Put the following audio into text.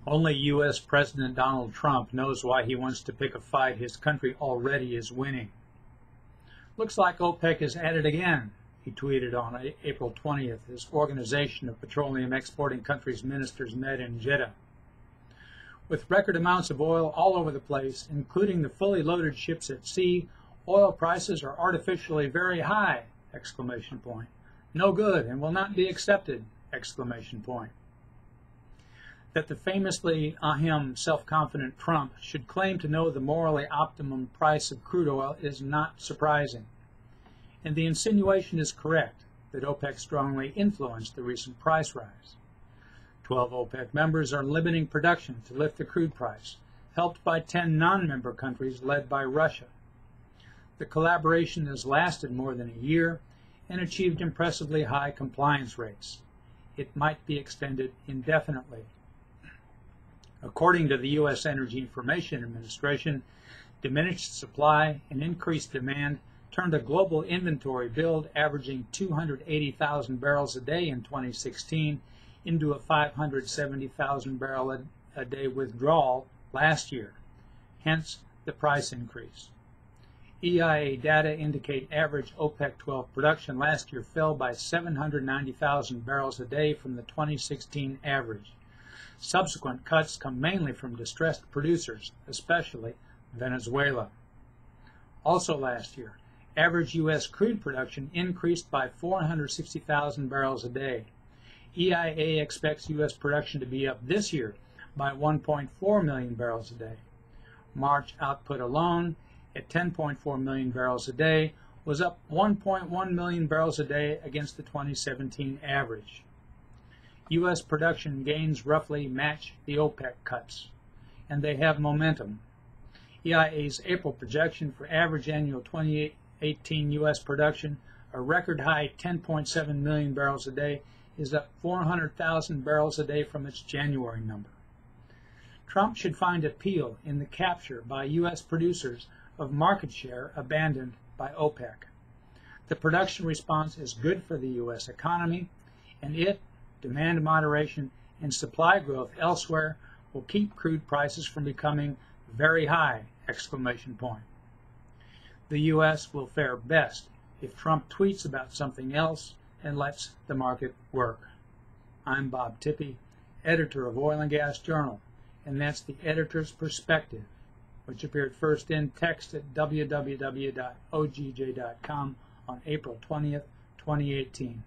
Only U.S. President Donald Trump knows why he wants to pick a fight his country already is winning. Looks like OPEC is at it again, he tweeted on April 20th, as Organization of Petroleum Exporting Countries ministers met in Jeddah. With record amounts of oil all over the place, including the fully loaded ships at sea, oil prices are artificially very high! Exclamation point. No good and will not be accepted! Exclamation point. That the famously self-confident Trump should claim to know the morally optimum price of crude oil is not surprising. And the insinuation is correct that OPEC strongly influenced the recent price rise. 12 OPEC members are limiting production to lift the crude price, helped by 10 non-member countries led by Russia. The collaboration has lasted more than a year and achieved impressively high compliance rates. It might be extended indefinitely. According to the U.S. Energy Information Administration, diminished supply and increased demand turned a global inventory build averaging 280,000 barrels a day in 2016 into a 570,000 barrel a day withdrawal last year, hence the price increase. EIA data indicate average OPEC 12 production last year fell by 790,000 barrels a day from the 2016 average. Subsequent cuts come mainly from distressed producers, especially Venezuela. Also last year, average U.S. crude production increased by 460,000 barrels a day. EIA expects U.S. production to be up this year by 1.4 million barrels a day. March output alone, at 10.4 million barrels a day, was up 1.1 million barrels a day against the 2017 average. U.S. production gains roughly match the OPEC cuts, and they have momentum. EIA's April projection for average annual 2018 U.S. production, a record high 10.7 million barrels a day, is up 400,000 barrels a day from its January number. Trump should find appeal in the capture by U.S. producers of market share abandoned by OPEC. The production response is good for the U.S. economy, and demand moderation, and supply growth elsewhere will keep crude prices from becoming very high! Exclamation point. The U.S. will fare best if Trump tweets about something else and lets the market work. I'm Bob Tippie, editor of Oil and Gas Journal, and that's the editor's perspective, which appeared first in text at www.ogj.com on April 20th, 2018.